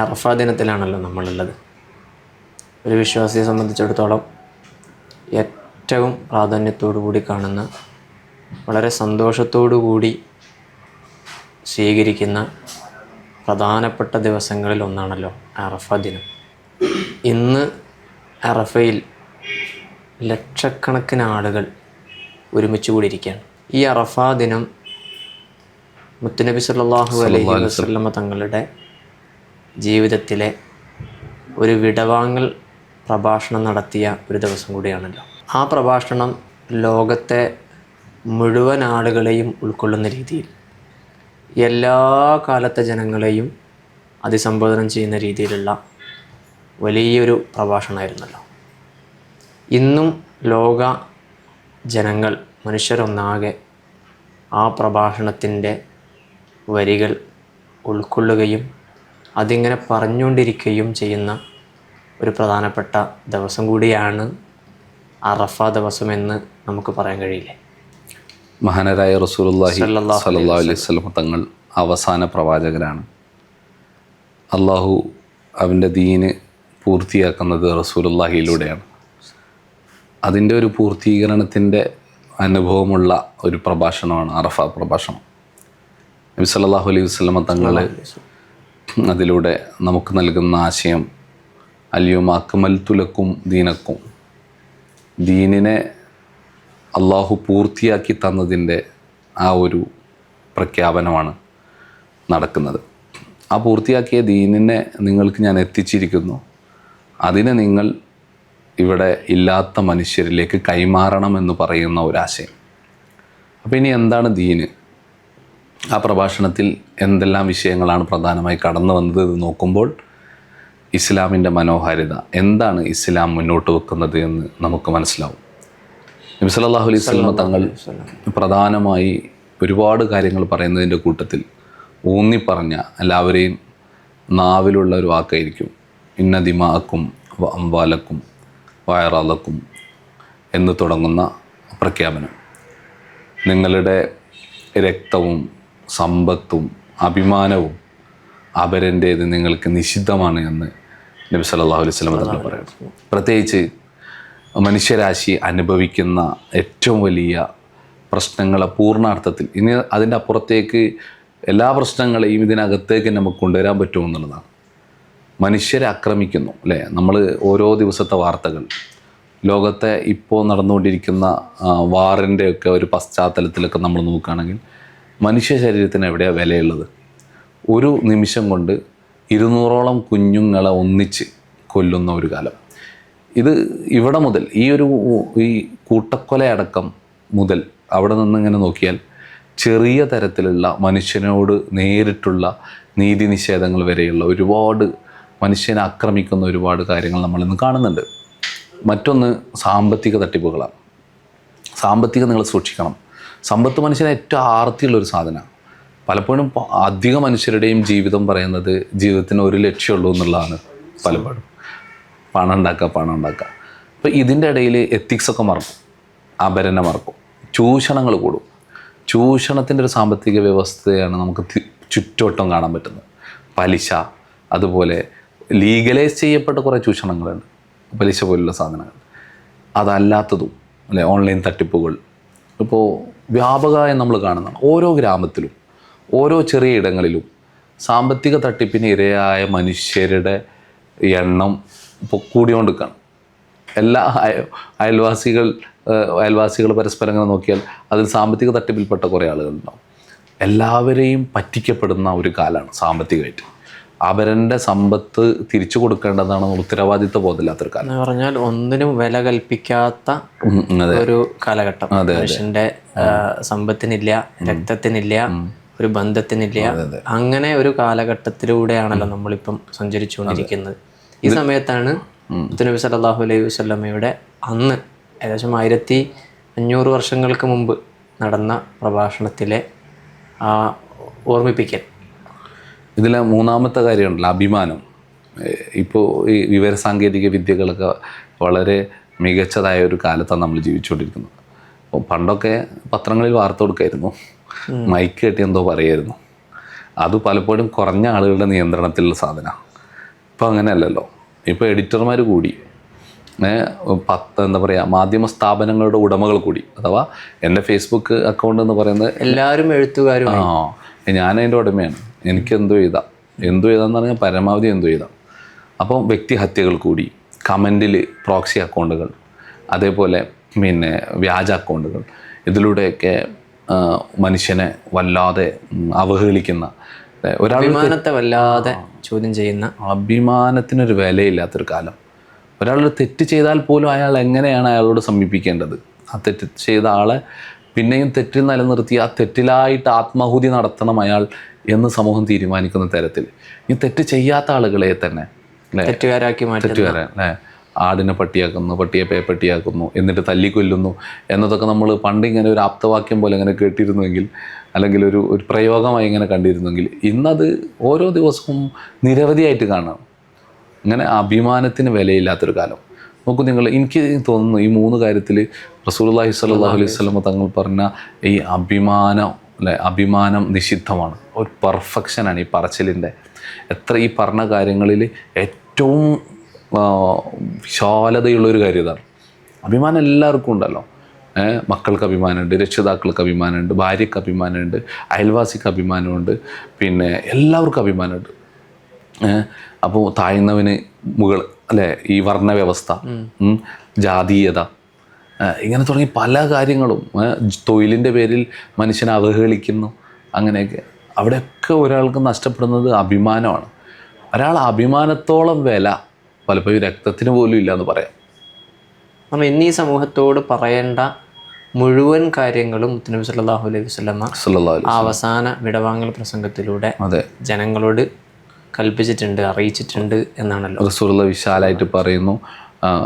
അറഫ ദിനത്തിലാണല്ലോ നമ്മളുള്ളത്. ഒരു വിശ്വാസിയെ സംബന്ധിച്ചിടത്തോളം ഏറ്റവും പ്രാധാന്യത്തോടു കൂടി കാണുന്ന, വളരെ സന്തോഷത്തോടു കൂടി സ്വീകരിക്കുന്ന പ്രധാനപ്പെട്ട ദിവസങ്ങളിൽ ഒന്നാണല്ലോ അറഫ ദിനം. ഇന്ന് അറഫയിൽ ലക്ഷക്കണക്കിന് ആളുകൾ ഒരുമിച്ച് കൂടിയിരിക്കുകയാണ്. ഈ അറഫ ദിനം മുത്തുനബി സല്ലല്ലാഹു അലൈഹി വസല്ലമ തങ്ങളുടെ ജീവിതത്തിലെ ഒരു വിടവാങ്ങൽ പ്രഭാഷണം നടത്തിയ ഒരു ദിവസം കൂടിയാണല്ലോ. ആ പ്രഭാഷണം ലോകത്തെ മുഴുവൻ ആളുകളെയും ഉൾക്കൊള്ളുന്ന രീതിയിൽ, എല്ലാ കാലത്തെ ജനങ്ങളെയും അഭിസംബോധന ചെയ്യുന്ന രീതിയിലുള്ള വലിയൊരു പ്രഭാഷണമായിരുന്നല്ലോ. ഇന്നും ലോക ജനങ്ങൾ, മനുഷ്യരൊന്നാകെ ആ പ്രഭാഷണത്തിൻ്റെ വരികൾ ഉൾക്കൊള്ളുകയും അതിങ്ങനെ പറഞ്ഞുകൊണ്ടിരിക്കുകയും ചെയ്യുന്ന ഒരു പ്രധാനപ്പെട്ട ദിവസം കൂടിയാണ് അറഫ ദിവസമെന്ന് നമുക്ക് പറയാൻ കഴിയില്ലേ. മഹാനരായ റസൂലുള്ളാഹി സ്വല്ലല്ലാഹു അലൈഹി വസല്ലം തങ്ങൾ അവസാന പ്രവാചകരാണ്. അള്ളാഹു അവൻ്റെ ദീന് പൂർത്തിയാക്കുന്നത് റസൂലുള്ളാഹിയിലൂടെയാണ്. അതിൻ്റെ ഒരു പൂർത്തീകരണത്തിൻ്റെ അനുഭവമുള്ള ഒരു പ്രഭാഷണമാണ് അറഫ പ്രഭാഷണം. നബി സല്ലല്ലാഹു അലൈഹി വസല്ലം തങ്ങൾ അതിലൂടെ നമുക്ക് നൽകുന്ന ആശയം അൽയൗമ അക്മൽതു ലക്കും ദീനക്കും, ദീനിനെ അള്ളാഹു പൂർത്തിയാക്കി തന്നതിൻ്റെ ആ ഒരു പ്രഖ്യാപനമാണ് നടക്കുന്നത്. ആ പൂർത്തിയാക്കിയ ദീനിനെ നിങ്ങൾക്ക് ഞാൻ എത്തിച്ചിരിക്കുന്നു, അതിനെ നിങ്ങൾ ഇവിടെ ഇല്ലാത്ത മനുഷ്യരിലേക്ക് കൈമാറണമെന്ന് പറയുന്ന ഒരാശയം. അപ്പോൾ ഇനി എന്താണ് ദീന്? ആ പ്രഭാഷണത്തിൽ എന്തെല്ലാം വിഷയങ്ങളാണ് പ്രധാനമായി കടന്നു വന്നത് എന്ന് നോക്കുമ്പോൾ ഇസ്ലാമിൻ്റെ മനോഹാരിത, എന്താണ് ഇസ്ലാം മുന്നോട്ട് വെക്കുന്നത് എന്ന് നമുക്ക് മനസ്സിലാവും. നബി സല്ലല്ലാഹു അലൈഹി വസല്ലം തങ്ങൾ പ്രധാനമായി ഒരുപാട് കാര്യങ്ങൾ പറയുന്നതിൻ്റെ കൂട്ടത്തിൽ ഊന്നിപ്പറഞ്ഞ, എല്ലാവരെയും നാവിലുള്ള ഒരു വാക്കായിരിക്കും ഇന്ന ദിമാഅക്കും വ അംവാലക്കും വയറാലക്കും എന്ന് തുടങ്ങുന്ന പ്രഖ്യാപനം. നിങ്ങളുടെ രക്തവും സമ്പത്തും അഭിമാനവും അപരൻ്റേത് നിങ്ങൾക്ക് നിഷിദ്ധമാണ് എന്ന് നബി സല്ലല്ലാഹു അലൈഹി വസല്ലം തങ്ങൾ പറയുന്നു. പ്രത്യേകിച്ച് മനുഷ്യരാശി അനുഭവിക്കുന്ന ഏറ്റവും വലിയ പ്രശ്നങ്ങളെ പൂർണ്ണാർത്ഥത്തിൽ, ഇനി അതിൻ്റെ അപ്പുറത്തേക്ക് എല്ലാ പ്രശ്നങ്ങളെയും ഇതിനകത്തേക്ക് നമുക്ക് കൊണ്ടുവരാൻ പറ്റുമെന്നുള്ളതാണ്. മനുഷ്യരെ ആക്രമിക്കുന്നു അല്ലേ? നമ്മൾ ഓരോ ദിവസത്തെ വാർത്തകൾ, ലോകത്തെ ഇപ്പോൾ നടന്നുകൊണ്ടിരിക്കുന്ന വാറിൻ്റെയൊക്കെ ഒരു പശ്ചാത്തലത്തിലൊക്കെ നമ്മൾ നോക്കുകയാണെങ്കിൽ മനുഷ്യ ശരീരത്തിന് എവിടെയാണ് വിലയുള്ളത്? ഒരു നിമിഷം കൊണ്ട് 200ഓളം കുഞ്ഞുങ്ങളെ ഒന്നിച്ച് കൊല്ലുന്ന ഒരു കാലം. ഇത് ഇവിടെ മുതൽ ഈ കൂട്ടക്കൊലയടക്കം മുതൽ അവിടെ നിന്നിങ്ങനെ നോക്കിയാൽ ചെറിയ തരത്തിലുള്ള മനുഷ്യനോട് നേരിട്ടുള്ള നീതി നിഷേധങ്ങൾ വരെയുള്ള ഒരുപാട് മനുഷ്യനെ ആക്രമിക്കുന്ന ഒരുപാട് കാര്യങ്ങൾ നമ്മളിന്ന് കാണുന്നുണ്ട്. മറ്റൊന്ന് സാമ്പത്തിക തട്ടിപ്പുകളാണ്. സാമ്പത്തികം നിങ്ങൾ സൂക്ഷിക്കണം. സമ്പത്ത് മനുഷ്യന് ഏറ്റവും ആർത്തിയുള്ളൊരു സാധനമാണ്. പലപ്പോഴും അധിക മനുഷ്യരുടെയും ജീവിതം പറയുന്നത് ജീവിതത്തിന് ഒരു ലക്ഷ്യമുള്ളൂ എന്നുള്ളതാണ്. പലപ്പോഴും പണം ഉണ്ടാക്കുക. അപ്പോൾ ഇതിൻ്റെ ഇടയിൽ എത്തിക്സൊക്കെ മറക്കും, അപരനെ മറക്കും, ചൂഷണങ്ങൾ കൂടും. ചൂഷണത്തിൻ്റെ ഒരു സാമ്പത്തിക വ്യവസ്ഥയാണ് നമുക്ക് ചുറ്റുവട്ടം കാണാൻ പറ്റുന്നത്. പലിശ, അതുപോലെ ലീഗലൈസ് ചെയ്യപ്പെട്ട കുറേ ചൂഷണങ്ങളുണ്ട്, പലിശ പോലുള്ള സാധനങ്ങൾ. അതല്ലാത്തതും അല്ലെ, ഓൺലൈൻ തട്ടിപ്പുകൾ ഇപ്പോൾ വ്യാപകമായി നമ്മൾ കാണുന്നതാണ്. ഓരോ ഗ്രാമത്തിലും ഓരോ ചെറിയ ഇടങ്ങളിലും സാമ്പത്തിക തട്ടിപ്പിന് ഇരയായ മനുഷ്യരുടെ എണ്ണം ഇപ്പോൾ കൂടിക്കൊണ്ടിരിക്കുകയാണ്. എല്ലാ അയൽവാസികൾ പരസ്പരം ഇങ്ങനെ നോക്കിയാൽ അതിൽ സാമ്പത്തിക തട്ടിപ്പിൽപ്പെട്ട കുറേ ആളുകളുണ്ടാവും. എല്ലാവരെയും പറ്റിക്കപ്പെടുന്ന ഒരു കാലമാണ് സാമ്പത്തികമായിട്ട്. അവരൻ്റെ സമ്പത്ത് തിരിച്ചു കൊടുക്കേണ്ടതാണ് ഉത്തരവാദിത്വ ബോധമില്ലാത്തൊരു കാലം. എന്ന് പറഞ്ഞാൽ ഒന്നിനും വില കൽപ്പിക്കാത്ത ഒരു കാലഘട്ടം. മനുഷ്യൻ്റെ സമ്പത്തിനില്ല, രക്തത്തിനില്ല, ഒരു ബന്ധത്തിനില്ല. അങ്ങനെ ഒരു കാലഘട്ടത്തിലൂടെയാണല്ലോ നമ്മളിപ്പം സഞ്ചരിച്ചുകൊണ്ടിരിക്കുന്നത്. ഈ സമയത്താണ് നബി സല്ലല്ലാഹു അലൈഹി വസല്ലമയുടെ അന്ന് ഏകദേശം 1500 വർഷങ്ങൾക്ക് മുമ്പ് നടന്ന പ്രഭാഷണത്തിലെ ഓർമ്മിപ്പിക്കൽ. ഇതിലെ മൂന്നാമത്തെ കാര്യമുണ്ടല്ലോ, അഭിമാനം. ഇപ്പോൾ ഈ വിവരസാങ്കേതിക വിദ്യകളൊക്കെ വളരെ മികച്ചതായ ഒരു കാലത്താണ് നമ്മൾ ജീവിച്ചുകൊണ്ടിരിക്കുന്നത്. അപ്പോൾ പണ്ടൊക്കെ പത്രങ്ങളിൽ വാർത്ത കൊടുക്കായിരുന്നു, മൈക്ക് കെട്ടി എന്തോ പറയായിരുന്നു. അത് പലപ്പോഴും കുറഞ്ഞ ആളുകളുടെ നിയന്ത്രണത്തിലുള്ള സാധനമാണ്. ഇപ്പം അങ്ങനെയല്ലല്ലോ. ഇപ്പോൾ എഡിറ്റർമാർ കൂടി, എന്താ പറയുക, മാധ്യമ സ്ഥാപനങ്ങളുടെ ഉടമകൾ കൂടി. അഥവാ എൻ്റെ ഫേസ്ബുക്ക് അക്കൗണ്ട് എന്ന് പറയുന്നത് എല്ലാവരും എഴുത്തുകാരും. ഞാനതിൻ്റെ ഉടമയാണ്. എനിക്ക് എന്തു എഴുതാമെന്ന് പറഞ്ഞാൽ പരമാവധി എന്തു എഴുതാം. അപ്പം വ്യക്തിഹത്യകൾ കൂടി, കമൻറ്റിൽ പ്രോക്സി അക്കൗണ്ടുകൾ, അതേപോലെ പിന്നെ വ്യാജ അക്കൗണ്ടുകൾ, ഇതിലൂടെയൊക്കെ മനുഷ്യനെ വല്ലാതെ അവഹേളിക്കുന്ന, അഭിമാനത്തെ വല്ലാതെ ചോദ്യം ചെയ്യുന്ന, അഭിമാനത്തിനൊരു വിലയില്ലാത്തൊരു കാലം. ഒരാൾ തെറ്റ് ചെയ്താൽ പോലും അയാൾ എങ്ങനെയാണ് അയാളോട് സമീപിക്കേണ്ടത്? ആ തെറ്റ് ചെയ്ത ആളെ പിന്നെയും തെറ്റിൽ നിലനിർത്തി ആ തെറ്റിലായിട്ട് ആത്മാഹുതി നടത്തണം അയാൾ എന്ന് സമൂഹം തീരുമാനിക്കുന്ന തരത്തിൽ ഈ തെറ്റ് ചെയ്യാത്ത ആളുകളെ തന്നെ തെറ്റുകാരൻ ആടിനെ പട്ടിയാക്കുന്നു, പട്ടിയെ പേപ്പട്ടിയാക്കുന്നു, എന്നിട്ട് തല്ലിക്കൊല്ലുന്നു എന്നതൊക്കെ നമ്മൾ പണ്ട് ഇങ്ങനെ ഒരു ആപ്തവാക്യം പോലെ ഇങ്ങനെ കേട്ടിരുന്നുവെങ്കിൽ, അല്ലെങ്കിൽ ഒരു പ്രയോഗമായി ഇങ്ങനെ കണ്ടിരുന്നെങ്കിൽ, ഇന്നത് ഓരോ ദിവസവും നിരവധിയായിട്ട് കാണാം. ഇങ്ങനെ അഭിമാനത്തിന് വിലയില്ലാത്തൊരു കാലം. നോക്കൂ നിങ്ങൾ, എനിക്ക് തോന്നുന്നു ഈ 3 കാര്യത്തിൽ റസൂലുള്ളാഹി സ്വല്ലല്ലാഹു അലൈഹി വസല്ലം തങ്ങൾ പറഞ്ഞ ഈ അഭിമാനം നിഷിദ്ധമാണ്. ഒരു പെർഫെക്ഷനാണ് ഈ പറച്ചിലിൻ്റെ. ഈ പറഞ്ഞ കാര്യങ്ങളിൽ ഏറ്റവും വിശാലതയുള്ളൊരു കാര്യം ഇതാണ്. അഭിമാനം എല്ലാവർക്കും ഉണ്ടല്ലോ. മക്കൾക്ക് അഭിമാനമുണ്ട്, രക്ഷിതാക്കൾക്ക് അഭിമാനമുണ്ട്, ഭാര്യയ്ക്ക് അഭിമാനമുണ്ട്, അയൽവാസിക്ക് അഭിമാനമുണ്ട്, പിന്നെ എല്ലാവർക്കും അഭിമാനമുണ്ട്. അപ്പോൾ താഴ്ന്നവന് മുകൾ, അല്ലേ, ഈ വർണ്ണ വ്യവസ്ഥ, ജാതീയത, ഇങ്ങനെ തുടങ്ങി പല കാര്യങ്ങളും, തൊഴിലിൻ്റെ പേരിൽ മനുഷ്യനെ അവഹേളിക്കുന്നു. അങ്ങനെയൊക്കെ അവിടെയൊക്കെ ഒരാൾക്ക് നഷ്ടപ്പെടുന്നത് അഭിമാനമാണ്. ഒരാൾ അഭിമാനത്തോളം വില പലപ്പോഴും രക്തത്തിന് പോലും ഇല്ല എന്ന് പറയാം. നമ്മൾ ഇന്നീ സമൂഹത്തോട് പറയേണ്ട മുഴുവൻ കാര്യങ്ങളും മുത്തുനബി സല്ലല്ലാഹു അലൈഹി വസല്ലമ അവസാന വിടവാങ്ങൽ പ്രസംഗത്തിലൂടെ ജനങ്ങളോട് കൽപ്പിച്ചിട്ടുണ്ട്, അറിയിച്ചിട്ടുണ്ട് എന്നാണല്ലോ. റസൂലുള്ളാഹി വിശാലായിട്ട് പറയുന്നു.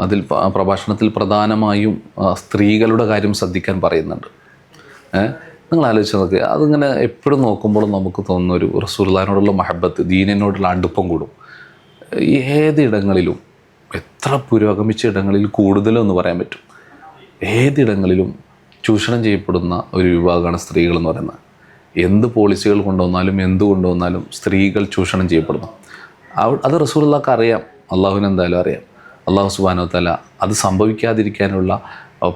അതിൽ പ്രഭാഷണത്തിൽ പ്രധാനമായും സ്ത്രീകളുടെ കാര്യം ശ്രദ്ധിക്കാൻ പറയുന്നുണ്ട്. നിങ്ങൾ ആലോചിച്ച് നോക്കുക, അതിങ്ങനെ എപ്പോഴും നോക്കുമ്പോഴും നമുക്ക് തോന്നുന്ന ഒരു റസൂലുള്ളാഹിനോടുള്ള മഹബത്ത്, ദീനിനോടുള്ള അടുപ്പം കൂടും. ഏതിടങ്ങളിലും, എത്ര പുരോഗമിച്ച ഇടങ്ങളിൽ കൂടുതലെന്ന് പറയാൻ പറ്റും, ഏതിടങ്ങളിലും ചൂഷണം ചെയ്യപ്പെടുന്ന ഒരു വിഭാഗമാണ് സ്ത്രീകൾ എന്ന് പറയുന്നത്. എന്ത് പോളിസികൾ കൊണ്ടുവന്നാലും എന്ത് കൊണ്ടുവന്നാലും സ്ത്രീകൾ ചൂഷണം ചെയ്യപ്പെടുന്നു. അത് റസൂലുള്ളാഹിക്ക് അറിയാം, അള്ളാഹുവിന് എന്തായാലും അറിയാം. അള്ളാഹു സുബ്ഹാനഹു വ തആല അത് സംഭവിക്കാതിരിക്കാനുള്ള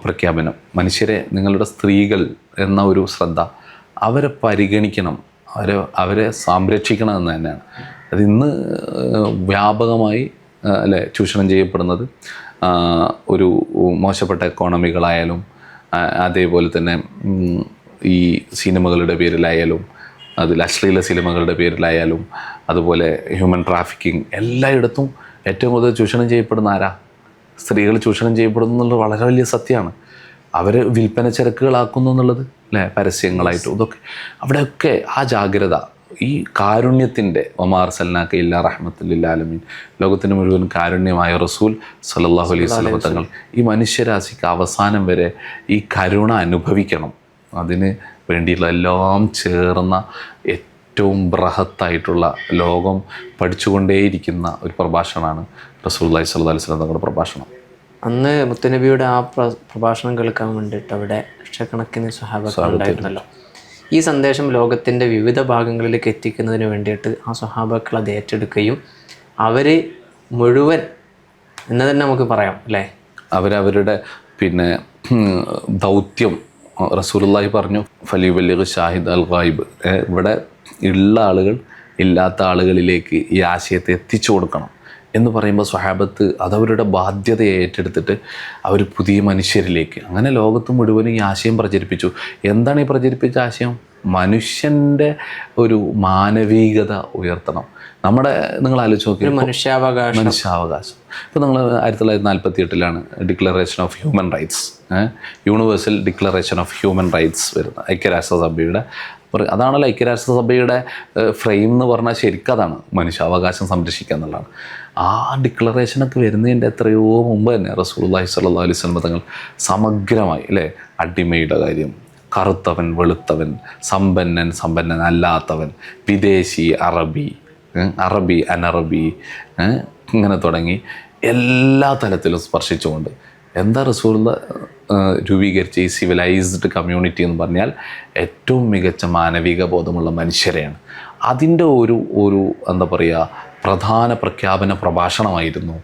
പ്രഖ്യാപനം, മനുഷ്യരെ, നിങ്ങളുടെ സ്ത്രീകൾ എന്ന ഒരു ശ്രദ്ധ, അവരെ പരിഗണിക്കണം, അവരെ സംരക്ഷിക്കണം എന്ന് തന്നെയാണ്. അത് ഇന്ന് വ്യാപകമായി അല്ലേ ചൂഷണം ചെയ്യപ്പെടുന്നത്. ഒരു മോശപ്പെട്ട എക്കോണമികളായാലും, അതേപോലെ തന്നെ ഈ സിനിമകളുടെ പേരിലായാലും, അതിൽ അശ്ലീല സിനിമകളുടെ പേരിലായാലും, അതുപോലെ ഹ്യൂമൻ ട്രാഫിക്കിംഗ്, എല്ലായിടത്തും ഏറ്റവും കൂടുതൽ ചൂഷണം ചെയ്യപ്പെടുന്ന ആരാ? സ്ത്രീകൾ ചൂഷണം ചെയ്യപ്പെടുന്നു എന്നുള്ളത് വളരെ വലിയ സത്യമാണ്. അവർ വിൽപ്പന ചരക്കുകളാക്കുന്നു എന്നുള്ളത്, അല്ലേ, പരസ്യങ്ങളായിട്ടും ഇതൊക്കെ. അവിടെയൊക്കെ ആ ജാഗ്രത, ഈ കാരുണ്യത്തിൻ്റെ വമാർ സൽനാക ഇല്ലാ റഹ്മത്തുൽ ലിൽ ആലമീൻ, ലോകത്തിന് മുഴുവൻ കാരുണ്യമായ റസൂൽ സല്ലല്ലാഹു അലൈഹി വസല്ലം തങ്ങൾ ഈ മനുഷ്യരാശിക്ക് അവസാനം വരെ ഈ കരുണ അനുഭവിക്കണം. അതിന് വേണ്ടിയുള്ള എല്ലാം ചേർന്ന ഏറ്റവും ബൃഹത്തായിട്ടുള്ള, ലോകം പഠിച്ചുകൊണ്ടേയിരിക്കുന്ന ഒരു പ്രഭാഷണമാണ് റസൂലുള്ളാഹി സ്വല്ലല്ലാഹു അലൈഹി വസല്ലം തങ്ങളുടെ പ്രഭാഷണം. അന്ന് മുത്തുനബിയുടെ ആ പ്രഭാഷണം കേൾക്കാൻ വേണ്ടിയിട്ട് അവിടെ ലക്ഷക്കണക്കിന് സ്വഹാബാക്കൾ ഉണ്ടായിരുന്നല്ലോ. ഈ സന്ദേശം ലോകത്തിൻ്റെ വിവിധ ഭാഗങ്ങളിലേക്ക് എത്തിക്കുന്നതിന് വേണ്ടിയിട്ട് ആ സ്വഹാബാക്കൾ അത് ഏറ്റെടുക്കുകയും അവർ മുഴുവൻ എന്ന് തന്നെ നമുക്ക് പറയാം, അല്ലേ, അവരവരുടെ പിന്നെ ദൗത്യം റസൂലുള്ളാഹി പറഞ്ഞു, ഫലിയുബല്ലിഗ് ഷാഹിദ് അൽ ഗായിബ്, ഇവിടെ ഉള്ള ആളുകൾ ഇല്ലാത്ത ആളുകളിലേക്ക് ഈ ആശയത്തെ എത്തിച്ചു കൊടുക്കണം എന്ന് പറയുമ്പോൾ സ്വഹാബത്ത് അതവരുടെ ബാധ്യതയെ ഏറ്റെടുത്തിട്ട് അവർ പുതിയ മനുഷ്യരിലേക്ക്, അങ്ങനെ ലോകത്ത് മുഴുവനും ഈ ആശയം പ്രചരിപ്പിച്ചു. എന്താണ് ഈ പ്രചരിപ്പിച്ച ആശയം? മനുഷ്യൻ്റെ ഒരു മാനവികത ഉയർത്തണം. നമ്മുടെ, നിങ്ങൾ ആലോചിച്ച് നോക്കി, മനുഷ്യാവകാശം. ഇപ്പോൾ നിങ്ങൾ 1948 declaration of human rights, universal declaration of human rights വരുന്നത് ഐക്യരാഷ്ട്രസഭയുടെ. അതാണല്ലോ ഐക്യരാഷ്ട്രസഭയുടെ ഫ്രെയിം എന്ന് പറഞ്ഞാൽ ശരിക്കും അതാണ്, മനുഷ്യാവകാശം സംരക്ഷിക്കുക എന്നുള്ളതാണ്. ആ ഡിക്ലറേഷനൊക്കെ വരുന്നതിൻ്റെ എത്രയോ മുമ്പ് തന്നെ റസൂലുള്ളാഹി സ്വല്ലല്ലാഹു അലൈഹി വസല്ലം തങ്ങൾ സമഗ്രമായി, അല്ലേ, അടിമയുടെ കാര്യം, കറുത്തവൻ വെളുത്തവൻ, സമ്പന്നൻ സമ്പന്നനല്ലാത്തവൻ, വിദേശി അറബി അനറബി, ഇങ്ങനെ തുടങ്ങി എല്ലാ തലത്തിലും സ്പർശിച്ചുകൊണ്ട് എന്താ റസൂലുള്ളാഹി രൂപീകരിച്ച ഈ സിവിലൈസ്ഡ് കമ്മ്യൂണിറ്റി എന്ന് പറഞ്ഞാൽ ഏറ്റവും മികച്ച മാനവിക ബോധമുള്ള മനുഷ്യരെയാണ്. അതിൻ്റെ ഒരു എന്താ പറയുക പ്രധാന പ്രഖ്യാപന പ്രഭാഷണമായിരുന്നു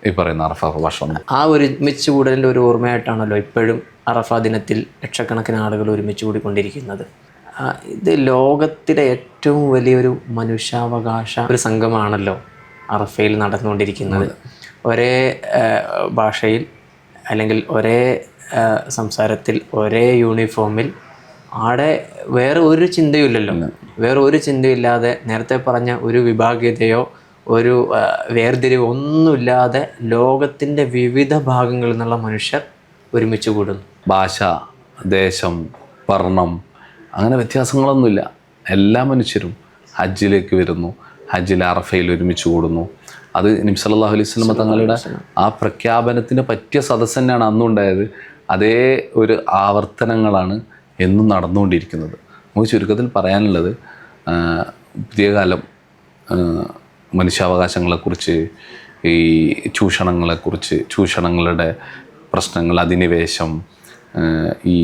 ഈ പറയുന്ന അറഫ പ്രഭാഷണം. ആ ഒരുമിച്ച് കൂടലിൻ്റെ ഒരു ഓർമ്മയായിട്ടാണല്ലോ ഇപ്പോഴും അറഫ ദിനത്തിൽ ലക്ഷക്കണക്കിന് ആളുകൾ ഒരുമിച്ച് കൂടിക്കൊണ്ടിരിക്കുന്നത്. ഇത് ലോകത്തിലെ ഏറ്റവും വലിയൊരു മനുഷ്യാവകാശ ഒരു സംഘമാണല്ലോ അറഫയിൽ നടന്നുകൊണ്ടിരിക്കുന്നത്. ഒരേ ഭാഷയിൽ അല്ലെങ്കിൽ ഒരേ സംസാരത്തിൽ ഒരേ യൂണിഫോമിൽ ആടെ വേറെ ഒരു ചിന്തയില്ലല്ലോ. വേറെ ഒരു ചിന്തയില്ലാതെ നേരത്തെ പറഞ്ഞ ഒരു വിഭാഗീയതയോ ഒരു വേർതിരിവ് ഒന്നുമില്ലാതെ ലോകത്തിൻ്റെ വിവിധ ഭാഗങ്ങളിൽ നിന്നുള്ള മനുഷ്യർ ഒരുമിച്ച് കൂടുന്നു. ഭാഷ, ദേശം, വർണ്ണം അങ്ങനെ വ്യത്യാസങ്ങളൊന്നുമില്ല. എല്ലാ മനുഷ്യരും ഹജ്ജിലേക്ക് വരുന്നു, ഹജ്ജിൽ അറഫയിൽ ഒരുമിച്ച് കൂടുന്നു. അത് നബി സല്ലല്ലാഹു അലൈഹി വസല്ലം തങ്ങളുടെ ആ പ്രഖ്യാപനത്തിന് പറ്റിയ സദസ്സ് തന്നെയാണ് അന്നുണ്ടായത്. അതേ ഒരു ആവർത്തനങ്ങളാണ് എന്നും നടന്നുകൊണ്ടിരിക്കുന്നത്. നമുക്ക് ചുരുക്കത്തിൽ പറയാനുള്ളത്, പുതിയ കാലം മനുഷ്യാവകാശങ്ങളെക്കുറിച്ച്, ഈ ചൂഷണങ്ങളെക്കുറിച്ച്, ചൂഷണങ്ങളുടെ പ്രശ്നങ്ങൾ, അധിനിവേശം, ഈ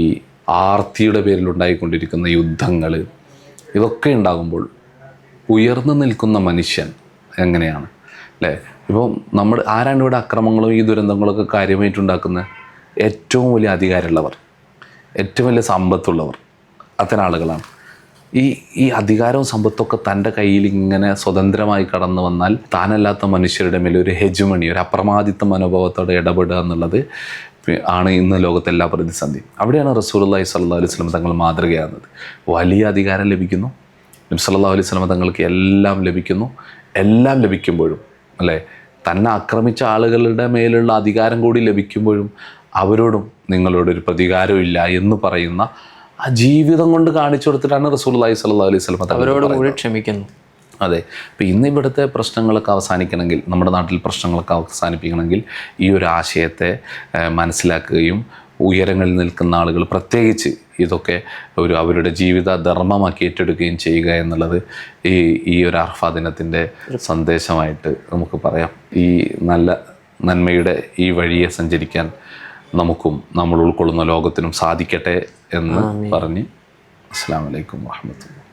ആർത്തിയുടെ പേരിലുണ്ടായിക്കൊണ്ടിരിക്കുന്ന യുദ്ധങ്ങൾ, ഇതൊക്കെ ഉണ്ടാകുമ്പോൾ ഉയർന്നു നിൽക്കുന്ന മനുഷ്യൻ എങ്ങനെയാണ് അല്ലേ? ഇപ്പോൾ ആരാണ് ഇവിടെ അക്രമങ്ങളും ഈ ദുരന്തങ്ങളൊക്കെ കാര്യമായിട്ടുണ്ടാക്കുന്നത്? ഏറ്റവും വലിയ അധികാരമുള്ളവർ, ഏറ്റവും വലിയ സമ്പത്തുള്ളവർ, അത്തരം ആളുകളാണ്. ഈ അധികാരവും സമ്പത്തൊക്കെ തൻ്റെ കയ്യിൽ ഇങ്ങനെ സ്വതന്ത്രമായി കടന്നു വന്നാൽ താനല്ലാത്ത മനുഷ്യരുടെ മേലെ ഒരു ഹെജുമണി, ഒരു അപ്രമാദിത്വ മനോഭാവത്തോടെ ഇടപെടുക എന്നുള്ളത് ആണ് ഇന്ന് ലോകത്തെ എല്ലാ പ്രതിസന്ധിയും. അവിടെയാണ് റസൂലുള്ളാഹി സ്വല്ലല്ലാഹു അലൈഹി വസല്ലം തങ്ങൾ മാതൃകയാകുന്നത്. വലിയ അധികാരം ലഭിക്കുന്നു, നബി സല്ലല്ലാഹു അലൈഹി വസല്ലം തങ്ങൾക്ക് എല്ലാം ലഭിക്കുന്നു. എല്ലാം ലഭിക്കുമ്പോഴും അല്ലേ, തന്നെ ആക്രമിച്ച ആളുകളുടെ മേലുള്ള അധികാരം കൂടി ലഭിക്കുമ്പോഴും അവരോടും നിങ്ങളോടൊരു പ്രതികാരവും ഇല്ല എന്ന് പറയുന്ന ആ ജീവിതം കൊണ്ട് കാണിച്ചു കൊടുത്തിട്ടാണ് റസൂലുള്ളാഹി സ്വല്ലല്ലാഹു അലൈഹി വസല്ലം അവരോട് കൂടി ക്ഷമിക്കുന്നു. അതെ. അപ്പോൾ ഇന്ന് ഇവിടുത്തെ പ്രശ്നങ്ങളൊക്കെ അവസാനിക്കണമെങ്കിൽ, നമ്മുടെ നാട്ടിൽ പ്രശ്നങ്ങളൊക്കെ അവസാനിപ്പിക്കണമെങ്കിൽ ഈ ഒരു ആശയത്തെ മനസ്സിലാക്കുകയും ഉയരങ്ങളിൽ നിൽക്കുന്ന ആളുകൾ പ്രത്യേകിച്ച് ഇതൊക്കെ അവരുടെ ജീവിത ധർമ്മമാക്കി ഏറ്റെടുക്കുകയും ചെയ്യുക എന്നുള്ളത് ഈ ഒരു അറഫ ദിനത്തിൻ്റെ സന്ദേശമായിട്ട് നമുക്ക് പറയാം. ഈ നന്മയുടെ ഈ വഴിയെ സഞ്ചരിക്കാൻ നമുക്കും നമ്മൾ ഉൾക്കൊള്ളുന്ന ലോകത്തിനും സാധിക്കട്ടെ എന്ന് പറഞ്ഞ് അസ്സലാമു അലൈക്കും വറഹ്മത്തുള്ളാഹി.